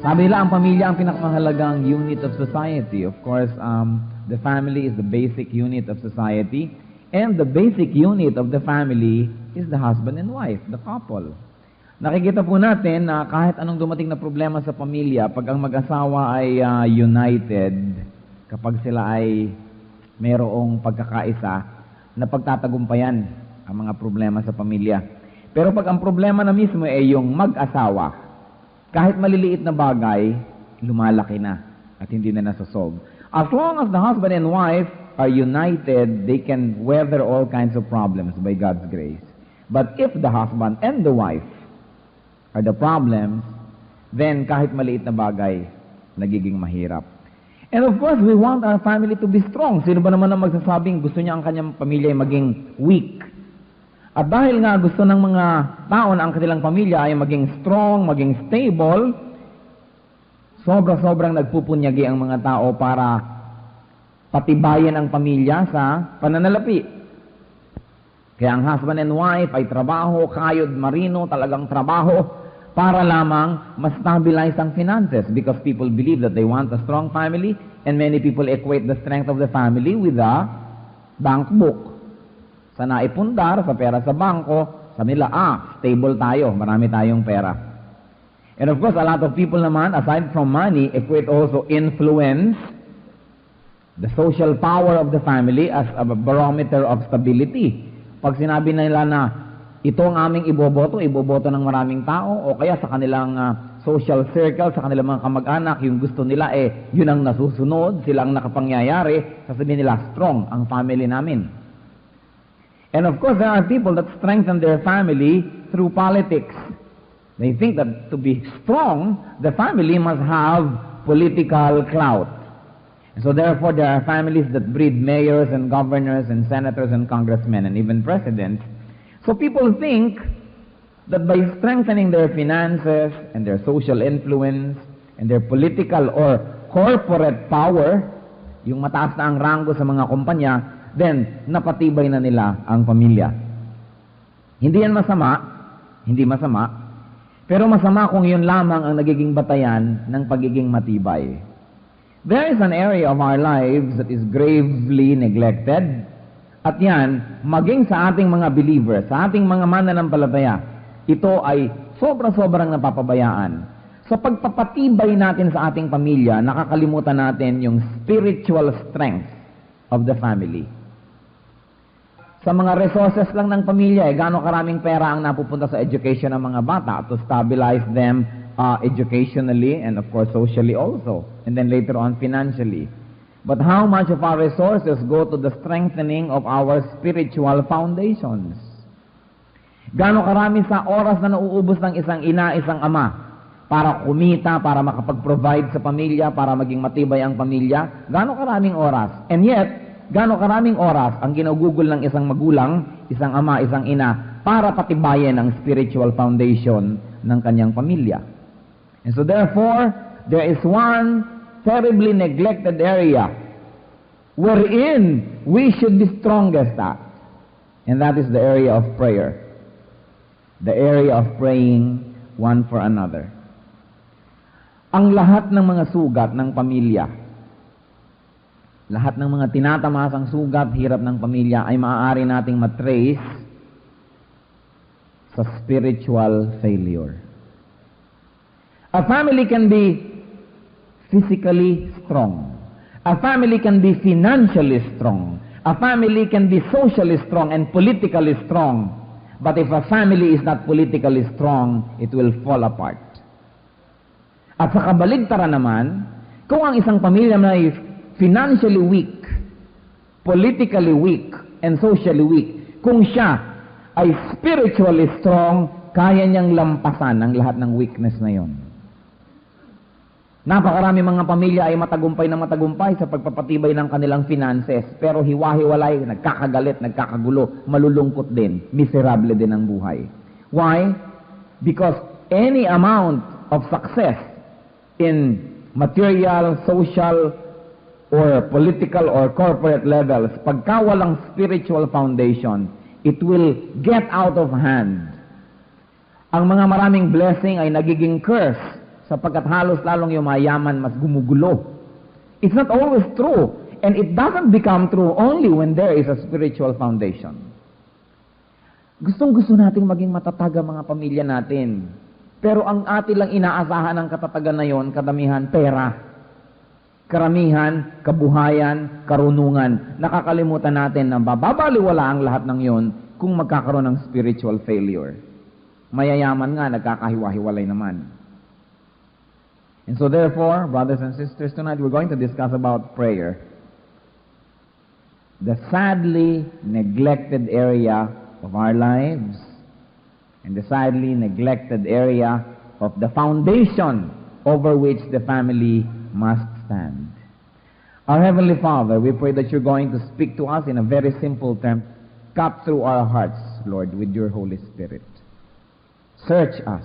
Sabi nila, ang pamilya ang pinakamahalagang unit of society. Of course, the family is the basic unit of society. And the basic unit of the family is the husband and wife, the couple. Nakikita po natin na kahit anong dumating na problema sa pamilya, pag ang mag-asawa ay united, kapag sila ay mayroong pagkakaisa, na pagtatagumpayan ang mga problema sa pamilya. Pero pag ang problema na mismo ay yung mag-asawa, kahit maliliit na bagay, lumalaki na at hindi na nasosolve. As long as the husband and wife are united, they can weather all kinds of problems by God's grace. But if the husband and the wife are the problems, then kahit maliit na bagay, nagiging mahirap. And of course, we want our family to be strong. Sino ba naman ang magsasabing gusto niya ang kanyang pamilya ay maging weak? At dahil nga gusto ng mga tao na ang kanilang pamilya ay maging strong, maging stable, sobra-sobrang nagpupunyagi ang mga tao para patibayan ang pamilya sa pananalapi. Kaya ang husband and wife ay trabaho, kayod marino, talagang trabaho, para lamang ma-stabilize ang finances, because people believe that they want a strong family, and many people equate the strength of the family with a bank book. Sa naipundar, sa pera sa bangko, sabi nila, stable tayo, marami tayong pera. And of course, a lot of people naman, aside from money, equate also influence, the social power of the family as a barometer of stability. Pag sinabi nila na ito ang aming iboboto ng maraming tao, o kaya sa kanilang social circle, sa kanilang mga kamag-anak, yung gusto nila yun ang nasusunod, sila ang nakapangyayari, sasabihin nila, strong ang family namin. And of course, there are people that strengthen their family through politics. They think that to be strong, the family must have political clout. And so therefore, there are families that breed mayors and governors and senators and congressmen and even presidents. So people think that by strengthening their finances and their social influence and their political or corporate power, yung mataas na ang ranggo sa mga kumpanya, then napatibay na nila ang pamilya. Hindi yan masama, hindi masama, pero masama kung yun lamang ang nagiging batayan ng pagiging matibay. There is an area of our lives that is gravely neglected. At yan, maging sa ating mga believers, sa ating mga mananampalataya, ito ay sobra-sobrang napapabayaan. Sa pagpapatibay natin sa ating pamilya, nakakalimutan natin yung spiritual strength of the family. Sa mga resources lang ng pamilya, gaano karaming pera ang napupunta sa education ng mga bata to stabilize them educationally and of course socially also, and then later on financially. But how much of our resources go to the strengthening of our spiritual foundations? Gaano karami sa oras na nauubos ng isang ina, isang ama para kumita, para makapag-provide sa pamilya, para maging matibay ang pamilya? Gaano karaming oras? And yet, gaano karaming oras ang ginugugol ng isang magulang, isang ama, isang ina para patibayan ang spiritual foundation ng kanyang pamilya? And so therefore, there is one terribly neglected area wherein we should be strongest at, and that is the area of prayer, the area of praying one for another. Ang lahat ng mga sugat ng pamilya, lahat ng mga tinatamasang sugat, hirap ng pamilya ay maaari nating matrace sa spiritual failure. A family can be physically strong. A family can be financially strong. A family can be socially strong and politically strong. But if a family is not politically strong, it will fall apart. At sa kabaligtaran naman, kung ang isang pamilya ay financially weak, politically weak, and socially weak, kung siya ay spiritually strong, kaya niyang lampasan ang lahat ng weakness na yon. Napakarami mga pamilya ay matagumpay na matagumpay sa pagpapatibay ng kanilang finances, pero hiwa-hiwalay, nagkakagalit, nagkakagulo, malulungkot din, miserable din ang buhay. Why? Because any amount of success in material, social, or political or corporate levels, pagka walang spiritual foundation, it will get out of hand. Ang mga maraming blessing ay nagiging curse sapagkat halos lalong yung mayaman mas gumugulo. It's not always true. And it doesn't become true only when there is a spiritual foundation. Gustong-gusto nating maging matatag ang mga pamilya natin. Pero ang atin lang inaasahan ng katatagan na yon, kadamihan, pera. Karamihan, kabuhayan, karunungan. Nakakalimutan natin na bababaliwala ang lahat ng yon kung magkakaroon ng spiritual failure. Mayayaman nga, nagkakahiwa-hiwalay naman. And so therefore, brothers and sisters, tonight we're going to discuss about prayer. The sadly neglected area of our lives and the sadly neglected area of the foundation over which the family must stand. Our Heavenly Father, we pray that you're going to speak to us in a very simple term. Cut through our hearts, Lord, with your Holy Spirit. Search us.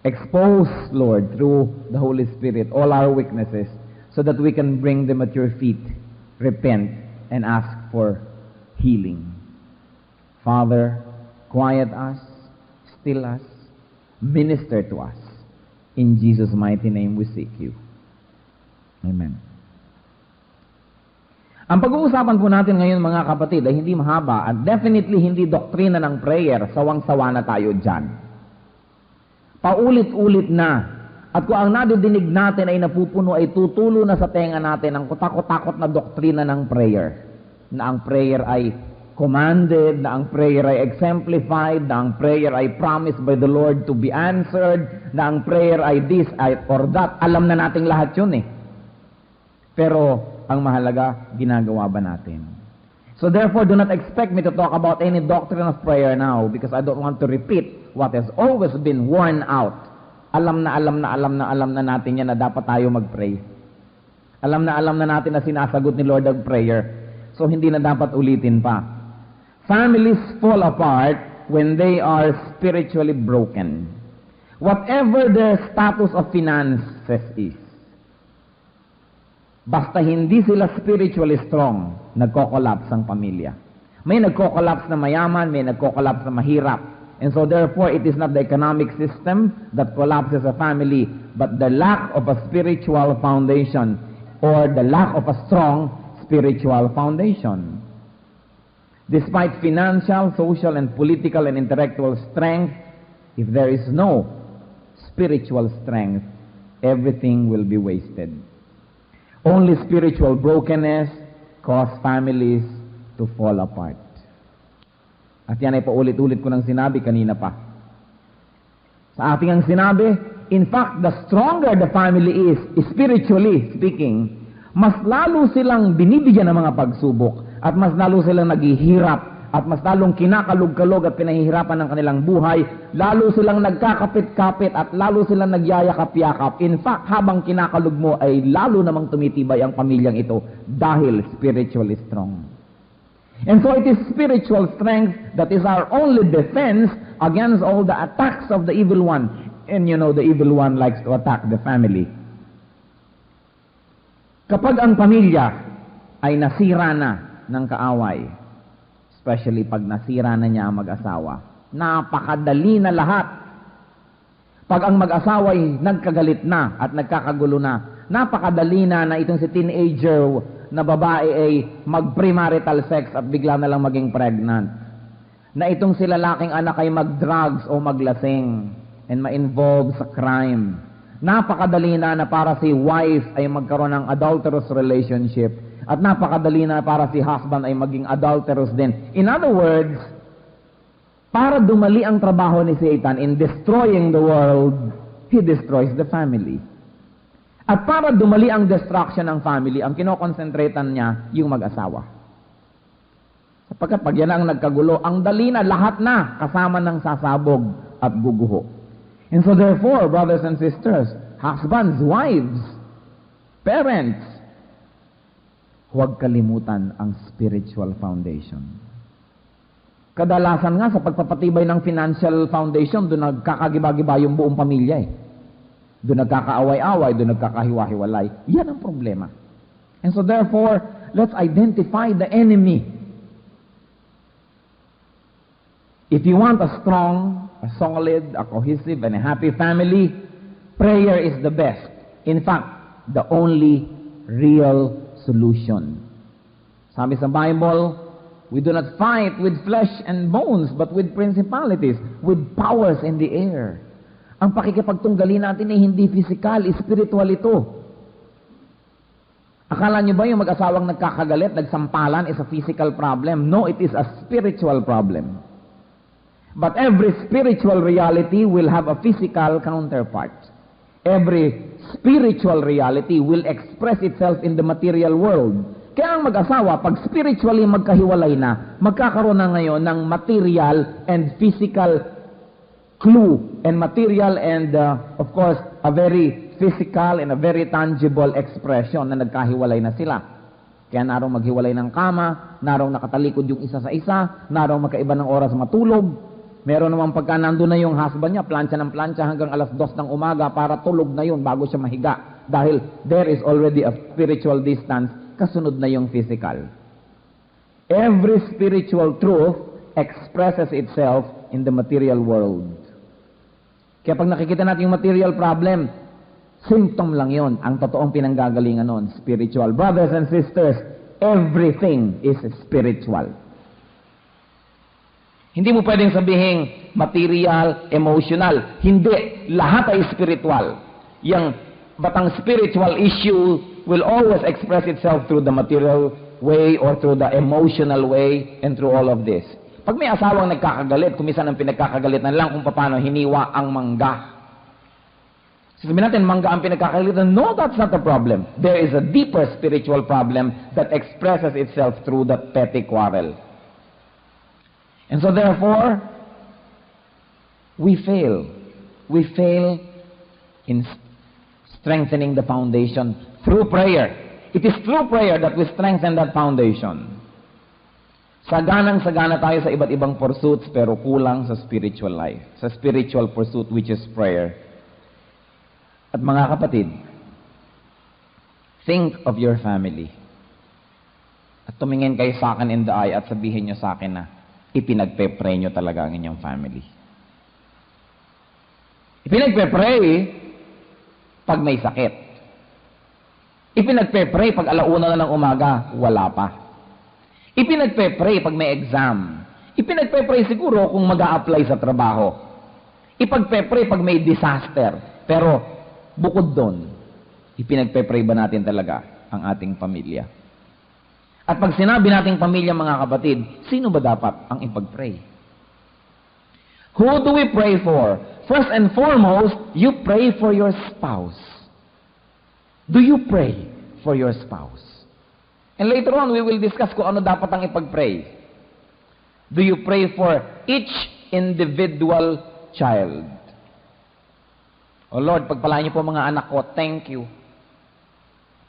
Expose, Lord, through the Holy Spirit, all our weaknesses so that we can bring them at your feet, repent, and ask for healing. Father, quiet us, still us, minister to us. In Jesus' mighty name we seek you. Amen. Ang pag-uusapan po natin ngayon, mga kapatid, ay hindi mahaba at definitely hindi doktrina ng prayer. Sawang-sawa na tayo dyan. Paulit-ulit na. At kung ang nadidinig natin ay napupuno, ay tutulo na sa tenga natin ang kutakot-takot na doktrina ng prayer. Na ang prayer ay commanded, na ang prayer ay exemplified, na ang prayer ay promised by the Lord to be answered, na ang prayer ay this or that. Alam na nating lahat yun eh. Pero ang mahalaga, ginagawa ba natin? So therefore, do not expect me to talk about any doctrine of prayer now because I don't want to repeat what has always been worn out. Alam na natin yan na dapat tayo mag-pray. Alam na natin na sinasagot ni Lord ang prayer. So hindi na dapat ulitin pa. Families fall apart when they are spiritually broken. Whatever their status of finances is. Basta hindi sila spiritually strong, nagko-collapse ang pamilya. May nagko-collapse na mayaman, may nagko-collapse na mahirap. And so therefore, it is not the economic system that collapses a family, but the lack of a spiritual foundation or the lack of a strong spiritual foundation. Despite financial, social, and political and intellectual strength, if there is no spiritual strength, everything will be wasted. Only spiritual brokenness cause families to fall apart. At yan ay paulit-ulit ko nang sinabi kanina pa. Sa ating ang sinabi, in fact, the stronger the family is, spiritually speaking, mas lalo silang binibigyan ng mga pagsubok at mas lalo silang naghihirap at mas lalong kinakalog-kalog at pinahihirapan ng kanilang buhay, lalo silang nagkakapit-kapit at lalo silang nagyayakap-yakap. In fact, habang kinakalog mo ay lalo namang tumitibay ang pamilyang ito dahil spiritually strong. And so it is spiritual strength that is our only defense against all the attacks of the evil one. And you know, the evil one likes to attack the family. Kapag ang pamilya ay nasira na ng kaaway, especially pag nasira na niya ang mag-asawa, napakadali na lahat. Pag ang mag-asawa ay nagkagalit na at nagkakagulo na, napakadali na itong si teenager na babae ay mag-premarital sex at bigla na lang maging pregnant. Na itong si lalaking anak ay mag-drugs o maglasing and ma-involve sa crime. Napakadali na para si wife ay magkaroon ng adulterous relationship at napakadali na para si husband ay maging adulterous din. In other words, para dumali ang trabaho ni Satan in destroying the world, he destroys the family. At para dumali ang destruction ng family, ang kinokonsentratan niya yung mag-asawa. Sapagkat pag yan ang nagkagulo, ang dali na, lahat na, kasama ng sasabog at guguho. And so therefore, brothers and sisters, husbands, wives, parents, huwag kalimutan ang spiritual foundation. Kadalasan nga sa pagpapatibay ng financial foundation, doon nagkakagiba-giba yung buong pamilya eh. Doon nagkakaaway-away, doon nagkakahiwa-hiwalay. Yan ang problema. And so therefore, let's identify the enemy. If you want a strong, a solid, a cohesive, and a happy family, prayer is the best. In fact, the only real solution. Sabi sa Bible, we do not fight with flesh and bones, but with principalities, with powers in the air. Ang pakikipagtunggali natin ay hindi physical, spiritual ito. Akala nyo ba yung mag-asawang nagkakagalit, nagsampalan is a physical problem? No, it is a spiritual problem. But every spiritual reality will have a physical counterpart. Every spiritual reality will express itself in the material world. Kaya ang mag-asawa, pag spiritually magkahiwalay na, magkakaroon na ngayon ng material and physical clue, and material and, of course, a very physical and a very tangible expression na nagkahiwalay na sila. Kaya narong maghiwalay ng kama, narong nakatalikod yung isa sa isa, narong magkaiba ng oras matulog. Meron naman pagka nandun na yung husband niya, plancha ng plancha hanggang alas 2 ng umaga para tulog na yun bago siya mahiga. Dahil there is already a spiritual distance, kasunod na yung physical. Every spiritual truth expresses itself in the material world. Kaya pag nakikita natin yung material problem, symptom lang yon. Ang totoong pinanggagalingan nun, spiritual. Brothers and sisters, everything is spiritual. Hindi mo pwedeng sabihin material, emotional. Hindi. Lahat ay spiritual. Yang batang spiritual issue will always express itself through the material way or through the emotional way and through all of this. Pag may asawang nagkakagalit, kumisan ang pinagkakagalitan lang kung paano hiniwa ang mangga. Sabihin natin, mangga ang pinagkakagalitan. No, that's not the problem. There is a deeper spiritual problem that expresses itself through that petty quarrel. And so therefore, we fail. We fail in strengthening the foundation through prayer. It is through prayer that we strengthen that foundation. Saganang-sagana tayo sa iba't ibang pursuits pero kulang sa spiritual life. Sa spiritual pursuit which is prayer. At mga kapatid, think of your family. At tumingin kayo sa akin in the eye at sabihin nyo sa akin na ipinagpe-pray nyo talaga ang inyong family. Ipinagpe-pray pag may sakit. Ipinagpe-pray pag alauna na ng umaga, wala pa. Ipinagpe-pray pag may exam. Ipinagpe-pray siguro kung mag-a-apply sa trabaho. Ipagpe-pray pag may disaster. Pero bukod doon, ipinagpe-pray ba natin talaga ang ating pamilya? At pag sinabi nating pamilya, mga kapatid, sino ba dapat ang ipag-pray? Who do we pray for? First and foremost, you pray for your spouse. Do you pray for your spouse? And later on, we will discuss kung ano dapat ang ipag-pray. Do you pray for each individual child? Oh Lord, pagpalaan niyo po mga anak ko, thank you.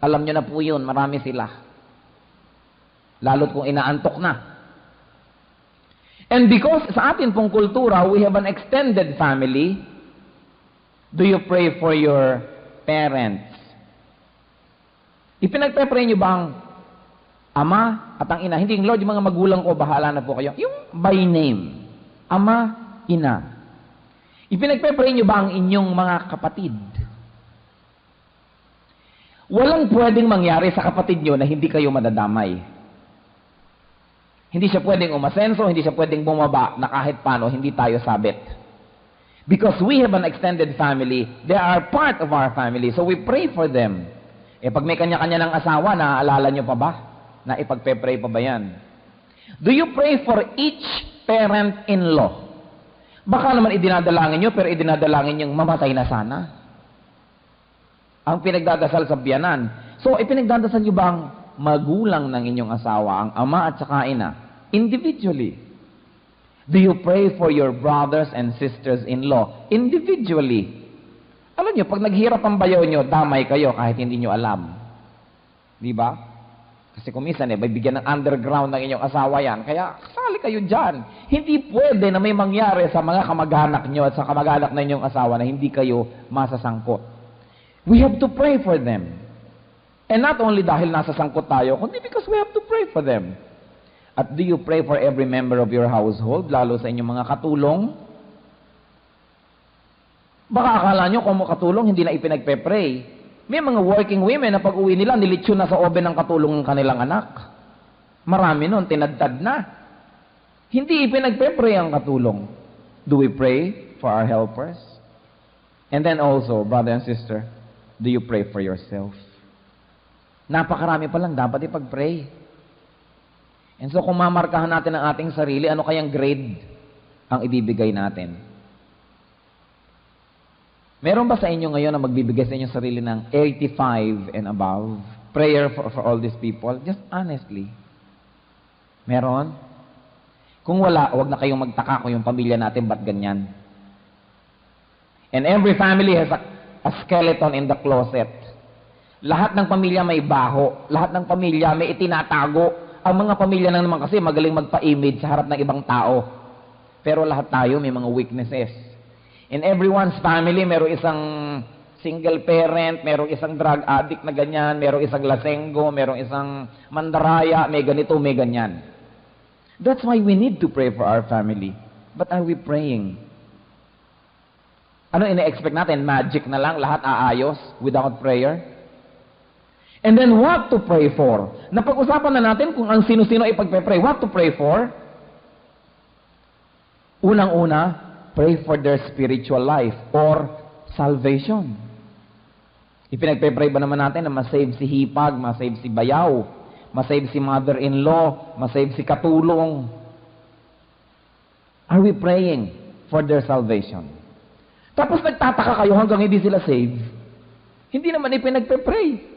Alam niyo na po yun, marami sila. Lalo't kung inaantok na. And because sa atin pong kultura, we have an extended family, do you pray for your parents? Ipinagpe-pray niyo bang ama at ang ina? Hindi, Lord, yung mga magulang ko, bahala na po kayo. Yung by name. Ama, ina. Ipinagpe-pray niyo ba ang inyong mga kapatid? Walang pwedeng mangyari sa kapatid niyo na hindi kayo madadamay. Hindi siya pwedeng umasenso, hindi siya pwedeng bumaba na kahit paano hindi tayo sabit. Because we have an extended family, they are part of our family, so we pray for them. Eh pag may kanya-kanya ng asawa, naaalala nyo pa ba? Na ipagpe-pray pa ba yan? Do you pray for each parent-in-law? Baka naman idinadalangin nyo, pero idinadalangin nyo mamatay na sana. Ang pinagdadasal sa biyanan. So, ipinagdadasal nyo bang magulang ng inyong asawa, ang ama at saka ina, individually? Do you pray for your brothers and sisters-in-law individually? Alam nyo, pag naghirap ang bayaw nyo, damay kayo kahit hindi nyo alam. Di ba? Kasi kumisan may bigyan ng underground ng inyong asawa yan. Kaya, sali kayo dyan. Hindi pwede na may mangyari sa mga kamag-anak nyo at sa kamag-anak ng inyong asawa na hindi kayo masasangkot. We have to pray for them. And not only dahil nasa sangkot tayo, kundi because we have to pray for them. At do you pray for every member of your household, lalo sa inyong mga katulong? Baka akala nyo kung katulong hindi na ipinagpe-pray. May mga working women na pag-uwi nila, nilitsyon na sa oven ng katulong ng kanilang anak. Marami nun, tinadtad na. Hindi ipinagpe-pray ang katulong. Do we pray for our helpers? And then also, brother and sister, do you pray for yourself? Napakarami pa lang dapat ipag-pray. And so kung mamarkahan natin ang ating sarili, ano kayang grade ang ibibigay natin? Meron ba sa inyo ngayon na magbibigay sa inyong sarili ng 85 and above? Prayer for all these people? Just honestly. Meron? Kung wala, huwag na kayong magtaka kung yung pamilya natin ba't ganyan. And every family has a skeleton in the closet. Lahat ng pamilya may baho. Lahat ng pamilya may itinatago. Ang mga pamilya lang naman kasi magaling magpa-image sa harap ng ibang tao. Pero lahat tayo may mga weaknesses. In everyone's family, merong isang single parent, merong isang drug addict na ganyan, merong isang lasenggo, merong isang mandaraya, may ganito, may ganyan. That's why we need to pray for our family. But are we praying? Ano ina-expect natin? Magic na lang, lahat aayos without prayer? And then what to pray for? Napag-usapan na natin kung ang sino-sino ipagpe-pray. What to pray for? Unang-una, pray for their spiritual life or salvation. Ipinagpe-pray ba naman natin na masave si Hipag, masave si Bayaw, masave si mother-in-law, masave si Katulong? Are we praying for their salvation? Tapos nagtataka kayo hanggang hindi sila save. Hindi naman ipinagpe-pray.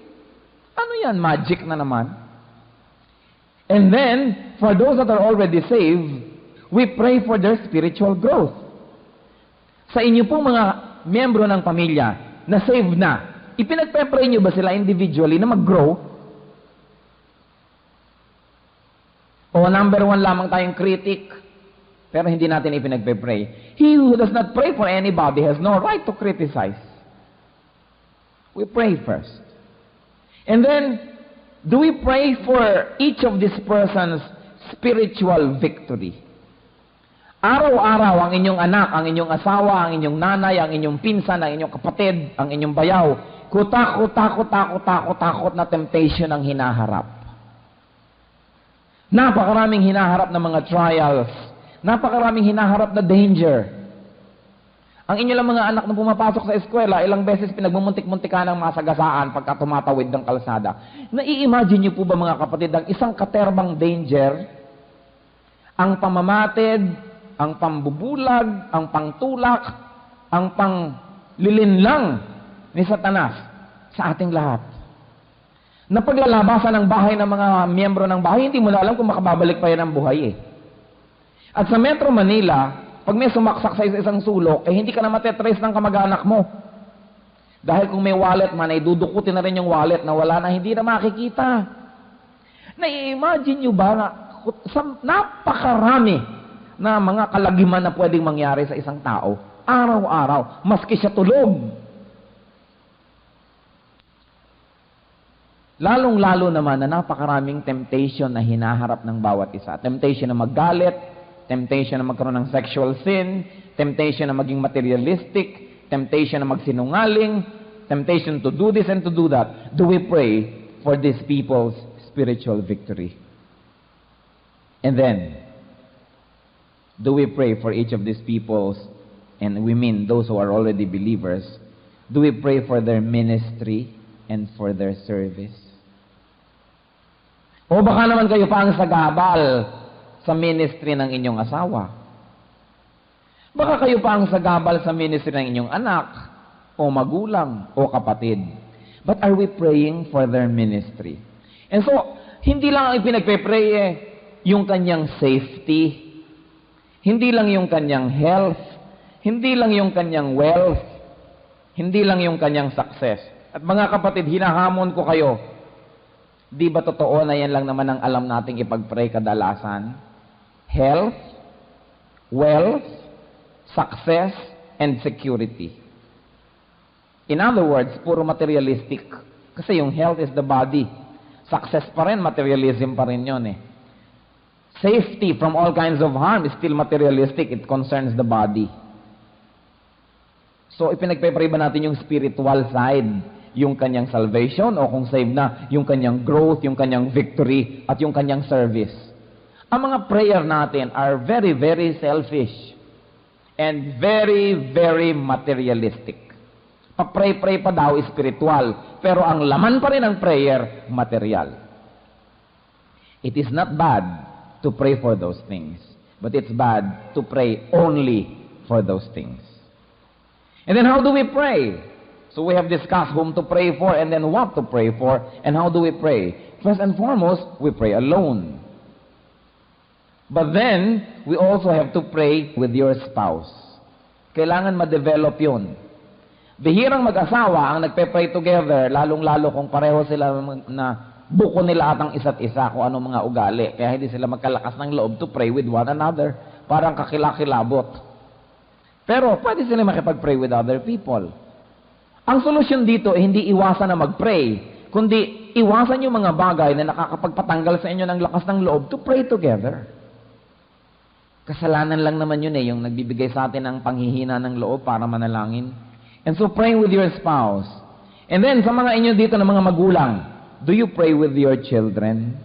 Ano yan? Magic na naman. And then, for those that are already saved, we pray for their spiritual growth. Sa inyo pong mga miyembro ng pamilya na saved na, ipinagpe-pray nyo ba sila individually na mag-grow? O number one lamang tayong critic, pero hindi natin ipinagpe-pray. He who does not pray for anybody has no right to criticize. We pray first. And then, do we pray for each of these persons' spiritual victory? Araw-araw ang inyong anak, ang inyong asawa, ang inyong nanay, ang inyong pinsan, ang inyong kapatid, ang inyong bayaw, takot na temptation ang hinaharap. Napakaraming hinaharap na mga trials. Napakaraming hinaharap na danger. Ang inyo lang mga anak na pumapasok sa eskwela, ilang beses pinagmumuntik-muntikan ng masagasaan pagka tumatawid ng kalsada. Nai-imagine niyo po ba mga kapatid, ang isang katerbang danger, ang pamamatid, ang pambubulag, ang pangtulak, ang panglilinlang ni Satanas sa ating lahat. Na paglalabasan ng bahay ng mga miyembro ng bahay, hindi mo na alam kung makababalik pa yan ang buhay eh. At sa Metro Manila, pag may sumaksak sa isang sulok, eh hindi ka na matetrace ng kamag-anak mo. Dahil kung may wallet man, ay dudukutin na rin yung wallet na wala na, hindi na makikita. Na-imagine nyo ba na napakarami na mga kalagiman na pwedeng mangyari sa isang tao, araw-araw, maski siya tulog. Lalong-lalo naman na napakaraming temptation na hinaharap ng bawat isa. Temptation na maggalit, temptation na magkaroon ng sexual sin, temptation na maging materialistic, temptation na magsinungaling, temptation to do this and to do that. Do we pray for these people's spiritual victory? And then, do we pray for each of these people's, and we mean those who are already believers, do we pray for their ministry and for their service? O baka naman kayo pa ang sagabal sa ministry ng inyong asawa. Baka kayo pa ang sagabal sa ministry ng inyong anak, o magulang, o kapatid. But are we praying for their ministry? And so, hindi lang ang ipinagpe-pray yung kanyang safety, hindi lang yung kanyang health, hindi lang yung kanyang wealth, hindi lang yung kanyang success. At mga kapatid, hinahamon ko kayo, di ba totoo na yan lang naman ang alam nating ipag-pray kadalasan? Health, wealth, success, and security. In other words, puro materialistic. Kasi yung health is the body. Success pa rin, materialism pa rin yun eh. Safety from all kinds of harm is still materialistic. It concerns the body. So, ipinagpe-pray ba natin yung spiritual side, yung kanyang salvation, o kung saved na, yung kanyang growth, yung kanyang victory, at yung kanyang service? Ang mga prayer natin are very, very selfish and very, very materialistic. Pa-pray-pray pa daw, spiritual, pero ang laman pa rin ng prayer, material. It is not bad to pray for those things, but it's bad to pray only for those things. And then how do we pray? So we have discussed whom to pray for and then what to pray for and how do we pray. First and foremost, we pray alone. But then, we also have to pray with your spouse. Kailangan ma-develop yun. Bihirang mag-asawa ang nagpe-pray together, lalong-lalo kung pareho sila na buko nila at ang isa't isa kung anong mga ugali. Kaya hindi sila magkalakas ng loob to pray with one another. Parang kakilakilabot. Pero pwede sila makipag-pray with other people. Ang solusyon dito ay hindi iwasan na mag-pray, kundi iwasan yung mga bagay na nakakapagpatanggal sa inyo ng lakas ng loob to pray together. Kasalanan lang naman yun yung nagbibigay sa atin ng panghihina ng loob para manalangin. And so pray with your spouse. And then sa mga inyo dito na mga magulang, do you pray with your children?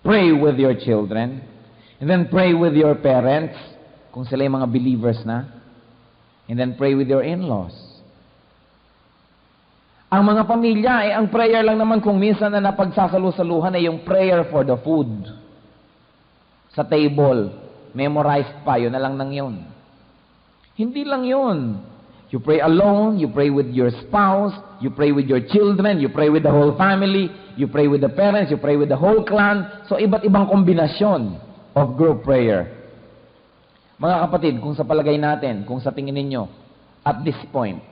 Pray with your children. And then pray with your parents, kung sila yung mga believers na. And then pray with your in-laws. Ang mga pamilya, ang prayer lang naman kung minsan na napagsasalu-saluhan ay yung prayer for the food. Sa table, memorized pa, yun na lang nang yun. Hindi lang yun. You pray alone, you pray with your spouse, you pray with your children, you pray with the whole family, you pray with the parents, you pray with the whole clan. So, iba't ibang kombinasyon of group prayer. Mga kapatid, kung sa palagay natin, kung sa tingin ninyo, at this point,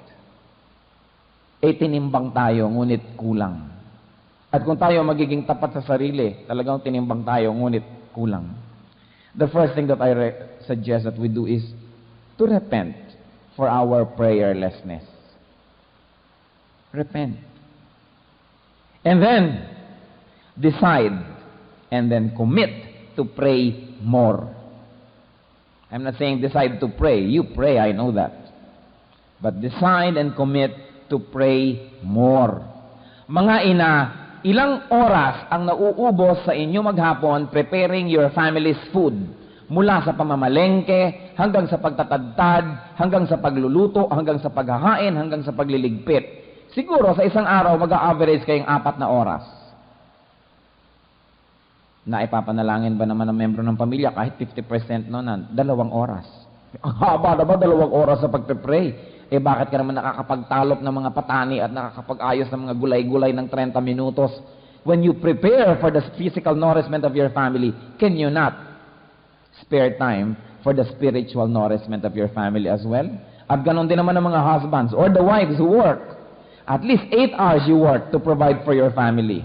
tinimbang tayo, ngunit kulang. At kung tayo magiging tapat sa sarili, talagang tinimbang tayo, ngunit kulang. The first thing that I suggest that we do is to repent for our prayerlessness. Repent. And then, decide, and then commit to pray more. I'm not saying decide to pray. You pray, I know that. But decide and commit to pray more. Mga ina, ilang oras ang nauubos sa inyo maghapon preparing your family's food? Mula sa pamamalengke, hanggang sa pagtatadtad, hanggang sa pagluluto, hanggang sa paghahain, hanggang sa pagliligpit. Siguro sa isang araw mag-a-average kayong 4 na oras. Na ipapanalangin ba naman ng membro ng pamilya kahit 50% no na 2 oras? Ang haba na ba 2 oras sa pagpe-pray? Bakit ka naman nakakapagtalop ng mga patani at nakakapag-ayos ng mga gulay-gulay ng 30 minutos? When you prepare for the physical nourishment of your family, can you not spare time for the spiritual nourishment of your family as well? At ganon din naman ng mga husbands or the wives who work. At least 8 hours you work to provide for your family.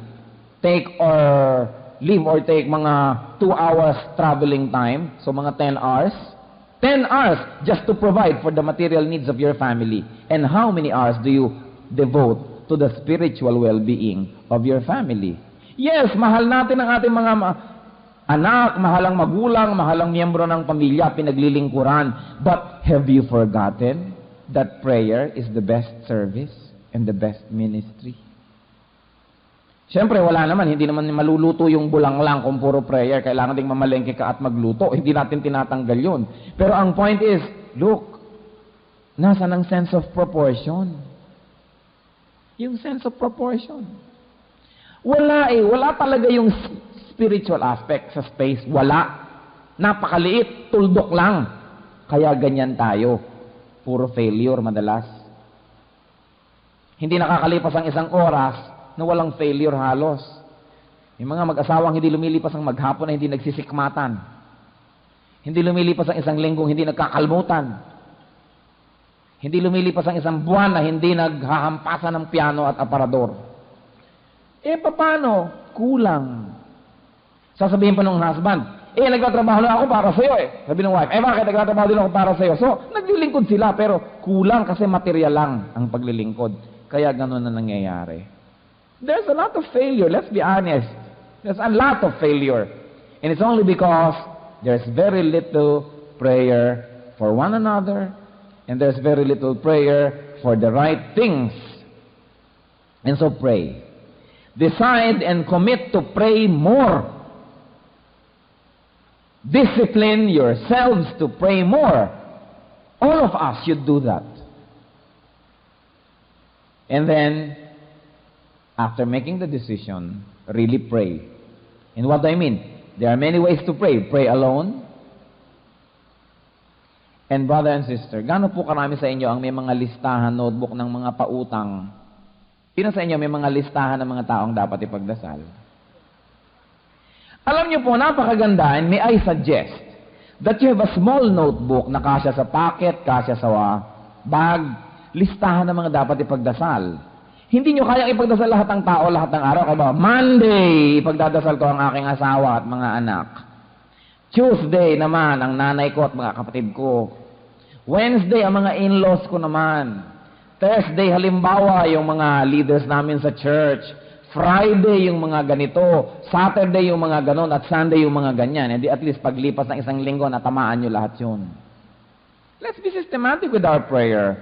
Leave or take mga 2 hours traveling time, so mga 10 hours. 10 hours just to provide for the material needs of your family. And how many hours do you devote to the spiritual well-being of your family? Yes, mahal natin ang ating mga anak, mahalang magulang, mahalang miyembro ng pamilya, pinaglilingkuran. But have you forgotten that prayer is the best service and the best ministry? Siyempre, wala naman. Hindi naman maluluto yung bulang lang kung puro prayer. Kailangan ding mamalengke ka at magluto. Hindi natin tinatanggal yun. Pero ang point is, look, nasa ng sense of proportion. Yung sense of proportion. Wala talaga yung spiritual aspect sa space. Wala. Napakaliit. Tuldok lang. Kaya ganyan tayo. Puro failure madalas. Hindi nakakalipas ang 1 oras na walang failure halos. Yung mga mag-asawang hindi lumilipas ang maghapon na hindi nagsisikmatan. Hindi lumilipas ang 1 linggong hindi nagkakalmutan. Hindi lumilipas ang 1 buwan na hindi naghahampasan ng piano at aparador. Paano? Kulang. Sasabihin pa ng husband, nagtatrabaho na ako para sa'yo Sabi ng wife, bakit nagtatrabaho din ako para sa'yo? So, naglilingkod sila pero kulang kasi material lang ang paglilingkod. Kaya gano'n na nangyayari. There's a lot of failure. Let's be honest. There's a lot of failure. And it's only because there's very little prayer for one another And there's very little prayer for the right things. And so pray. Decide and commit to pray more. Discipline yourselves to pray more. All of us should do that. And then, after making the decision, really pray. And what do I mean? There are many ways to pray. Pray alone. And brother and sister, gaano po karami sa inyo ang may mga listahan, notebook ng mga pautang? Sino sa inyo may mga listahan ng mga taong dapat ipagdasal? Alam niyo po, napakaganda, and may I suggest that you have a small notebook na kasya sa pocket, kasya sa bag, listahan ng mga dapat ipagdasal. Hindi nyo kayang ipagdasal lahat ng tao, lahat ng araw. Kaya ba, Monday, ipagdadasal ko ang aking asawa at mga anak. Tuesday naman, ang nanay ko at mga kapatid ko. Wednesday, ang mga in-laws ko naman. Thursday, halimbawa, yung mga leaders namin sa church. Friday, yung mga ganito. Saturday, yung mga ganon. At Sunday, yung mga ganyan. Hindi at least paglipas ng isang linggo, natamaan nyo lahat yun. Let's be systematic with our prayer.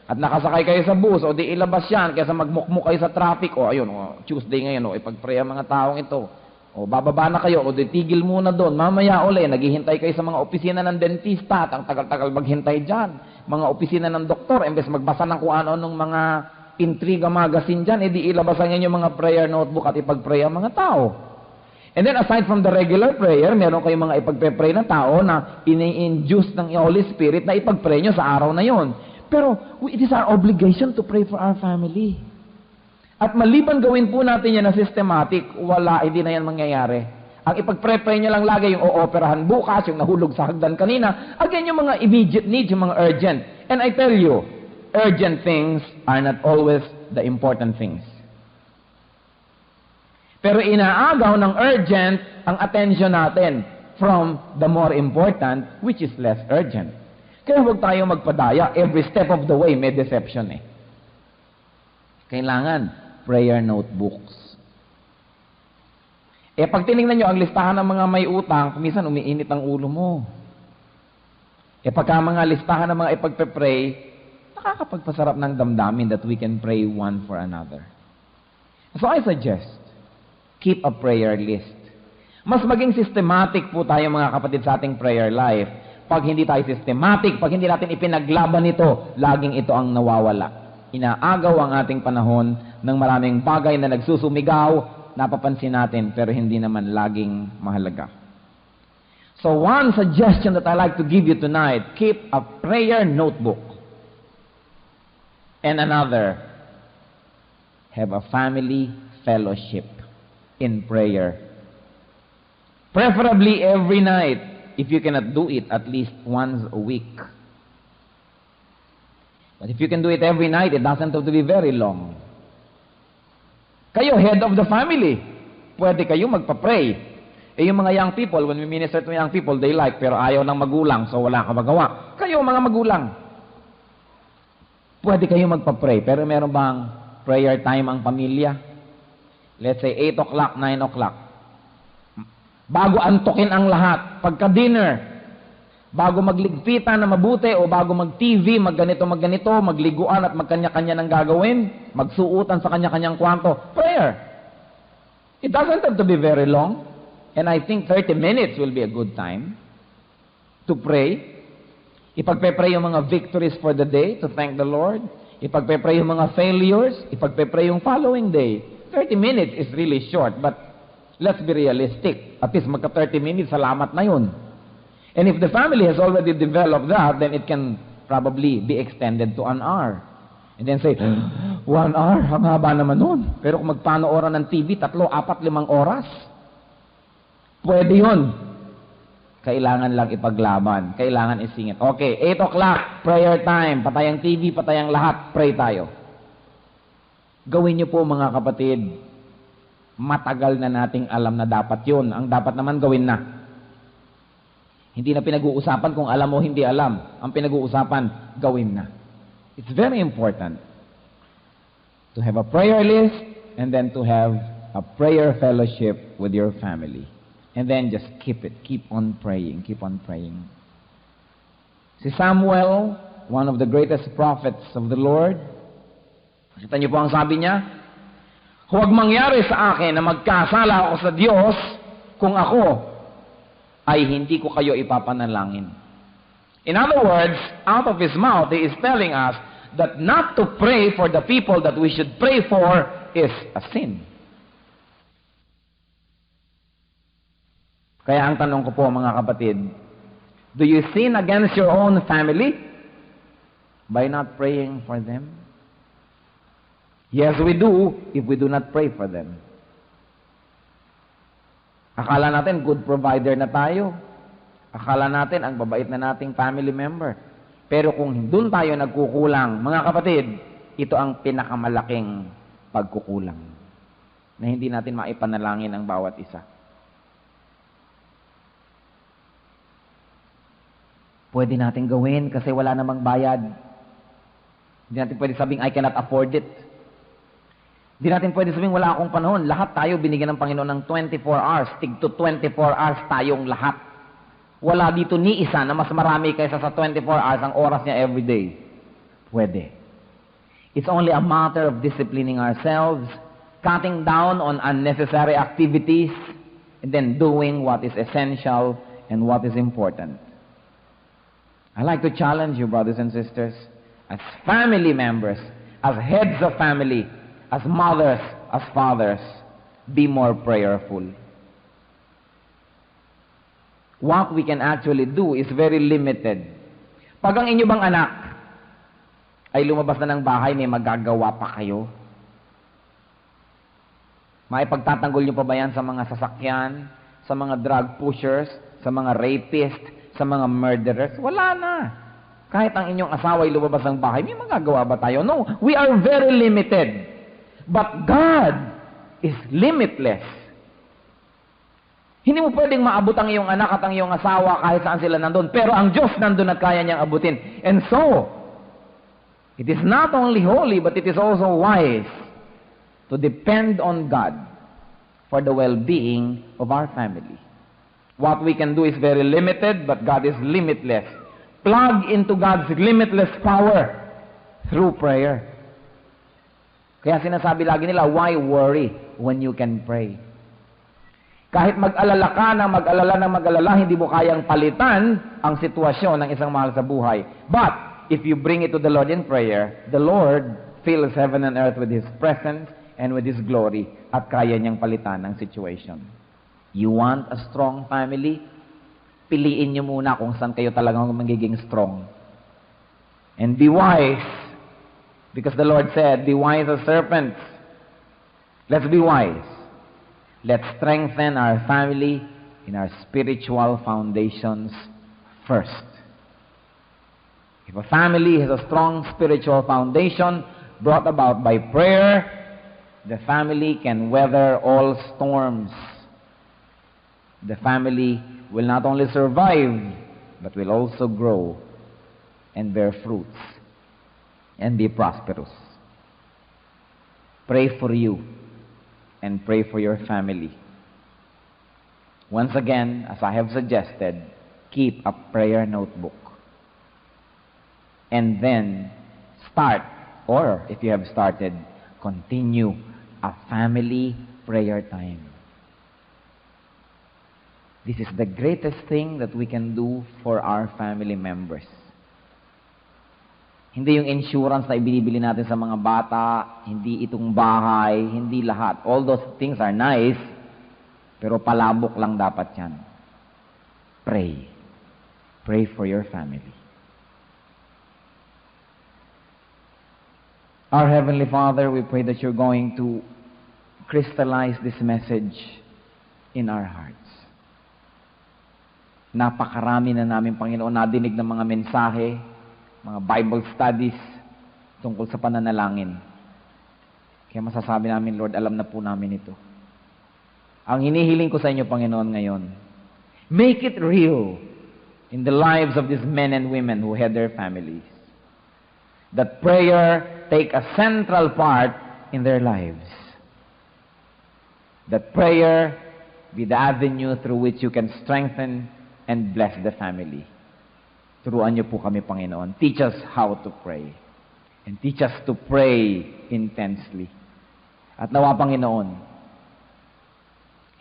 At nakasakay kayo sa bus, o di ilabas yan, kaysa magmukmuk kayo sa traffic, o ayun, o, Tuesday ngayon, o ipag-pray ang mga taong ito. O bababa na kayo, o di tigil muna doon. Mamaya uli, naghihintay kayo sa mga opisina ng dentista, at ang tagal-tagal maghintay dyan. Mga opisina ng doktor, imbes magbasa ng kung ano-anong mga intriga magazine dyan, edi ilabasan nyo yung mga prayer notebook at ipag-pray ang mga tao. And then aside from the regular prayer, meron kayong mga ipag-pray na tao na ini-induce ng Holy Spirit na ipag-pray nyo sa araw na yon. Pero it is our obligation to pray for our family. At maliban gawin po natin yan na systematic, hindi na yan mangyayari. Ang ipag-pray nyo lang lagi yung ooperahan bukas, yung nahulog sa hagdan kanina. Again, yung mga immediate needs, yung mga urgent. And I tell you, urgent things are not always the important things. Pero inaagaw ng urgent ang attention natin from the more important, which is less urgent. Kaya huwag tayo magpadaya. Every step of the way may deception eh. Kailangan prayer notebooks. Pag tinignan nyo ang listahan ng mga may utang, minsan umiinit ang ulo mo. Pagka mga listahan ng mga ipagpe-pray, nakakapagpasarap ng damdamin that we can pray one for another. So I suggest, keep a prayer list. Mas maging systematic po tayo mga kapatid sa ating prayer life. Pag hindi tayo systematic, pag hindi natin ipinaglaban ito, laging ito ang nawawala. Inaagaw ang ating panahon ng maraming bagay na nagsusumigaw, napapansin natin, pero hindi naman laging mahalaga. So one suggestion that I like to give you tonight, keep a prayer notebook. And another, have a family fellowship in prayer. Preferably every night. If you cannot do it, at least once a week. But if you can do it every night, it doesn't have to be very long. Kayo, head of the family. Pwede kayo magpa-pray. Yung mga young people, when we minister to young people, they like, pero ayaw ng magulang, so wala ka magawa. Kayo, mga magulang. Pwede kayo magpa-pray, pero meron bang prayer time ang pamilya? Let's say 8 o'clock, 9 o'clock. Bago antukin ang lahat, pagka-dinner, bago magligpitan na mabuti o bago mag-TV, magganito, magliguan at magkanya-kanya ng gagawin, magsuutan sa kanya-kanyang kwarto, prayer. It doesn't have to be very long. And I think 30 minutes will be a good time to pray. Ipagpe-pray yung mga victories for the day to thank the Lord. Ipagpe-pray yung mga failures. Ipagpe-pray yung following day. 30 minutes is really short, but let's be realistic. At least magka 30 minutes, salamat na yun. And if the family has already developed that, then it can probably be extended to 1 hour. And then say, 1 hour? Ang haba naman nun. Pero kung magpanooran ng TV, 3, 4, 5 oras. Pwede yun. Kailangan lang ipaglaban. Kailangan isingit. Okay, 8 o'clock, prayer time. Patay ang TV, patay ang lahat. Pray tayo. Gawin niyo po mga kapatid. Matagal na nating alam na dapat yun. Ang dapat naman gawin na. Hindi na pinag-uusapan kung alam o hindi alam. Ang pinag-uusapan, gawin na. It's very important to have a prayer list and then to have a prayer fellowship with your family. And then just keep it. Keep on praying. Keep on praying. Si Samuel, one of the greatest prophets of the Lord. Kita niyo po ang sabi niya, huwag mangyari sa akin na magkasala ako sa Diyos kung ako ay hindi ko kayo ipapanalangin. In other words, out of his mouth, he is telling us that not to pray for the people that we should pray for is a sin. Kaya ang tanong ko po mga kapatid, do you sin against your own family by not praying for them? Yes, we do if we do not pray for them. Akala natin good provider na tayo. Akala natin ang babait na nating family member. Pero kung doon tayo nagkukulang, mga kapatid, ito ang pinakamalaking pagkukulang na hindi natin maipanalangin ang bawat isa. Pwede natin gawin kasi wala namang bayad. Hindi natin pwede sabing, I cannot afford it. Hindi natin pwede sabing, wala akong panahon. Lahat tayo binigyan ng Panginoon ng 24 hours. Tig to 24 hours tayong lahat. Wala dito ni isa na mas marami kaysa sa 24 hours ang oras niya everyday. Pwede. It's only a matter of disciplining ourselves, cutting down on unnecessary activities, and then doing what is essential and what is important. I like to challenge you, brothers and sisters, as family members, as heads of family, as mothers, as fathers, be more prayerful. What we can actually do is very limited. Pag ang inyo bang anak ay lumabas na ng bahay, may magagawa pa kayo? Maipagtatanggol nyo pa ba yan sa mga sasakyan, sa mga drug pushers, sa mga rapists, sa mga murderers? Wala na. Kahit ang inyong asawa ay lumabas ng bahay, may magagawa ba tayo? No, we are very limited. But God is limitless. Hindi mo pwedeng maabot ang iyong anak at ang iyong asawa kahit saan sila nandun. Pero ang Diyos nandun at kaya niyang abutin. And so, it is not only holy, but it is also wise to depend on God for the well-being of our family. What we can do is very limited, but God is limitless. Plug into God's limitless power through prayer. Kaya sinasabi lagi nila, why worry when you can pray? Kahit mag-alala ka na mag-alala, hindi mo kayang palitan ang sitwasyon ng isang mahal sa buhay. But, if you bring it to the Lord in prayer, the Lord fills heaven and earth with His presence and with His glory at kaya niyang palitan ang situation. You want a strong family? Piliin niyo muna kung saan kayo talagang magiging strong. And be wise. Because the Lord said, be wise as serpents. Let's be wise. Let's strengthen our family in our spiritual foundations first. If a family has a strong spiritual foundation brought about by prayer, the family can weather all storms. The family will not only survive, but will also grow and bear fruits and be prosperous. Pray for you and pray for your family. Once again, as I have suggested, keep a prayer notebook. And then start, or if you have started, continue a family prayer time. This is the greatest thing that we can do for our family members. Hindi yung insurance na ibinibili natin sa mga bata, hindi itong bahay, hindi lahat. All those things are nice, pero palabok lang dapat yan. Pray. Pray for your family. Our Heavenly Father, we pray that you're going to crystallize this message in our hearts. Napakarami na namin, Panginoon, nadinig ng mga mensahe, mga Bible studies tungkol sa pananalangin. Kaya masasabi namin, Lord, alam na po namin ito. Ang hinihiling ko sa inyo, Panginoon, ngayon, make it real in the lives of these men and women who had their families. That prayer take a central part in their lives. That prayer be the avenue through which you can strengthen and bless the family. Turuan niyo po kami, Panginoon. Teach us how to pray. And teach us to pray intensely. At nawa, Panginoon,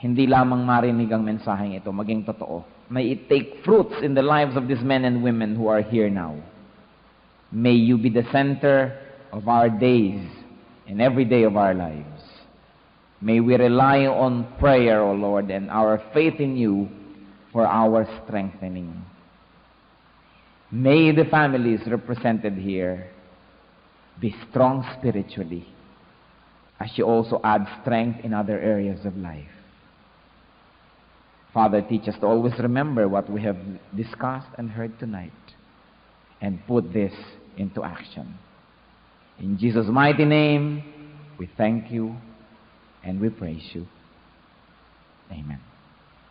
hindi lamang marinig ang mensaheng ito, maging totoo. May it take fruits in the lives of these men and women who are here now. May you be the center of our days and every day of our lives. May we rely on prayer, O Lord, and our faith in you for our strengthening. May the families represented here be strong spiritually, as you also add strength in other areas of life. Father, teach us to always remember what we have discussed and heard tonight and put this into action. In Jesus' mighty name, we thank you and we praise you. Amen.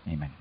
Amen.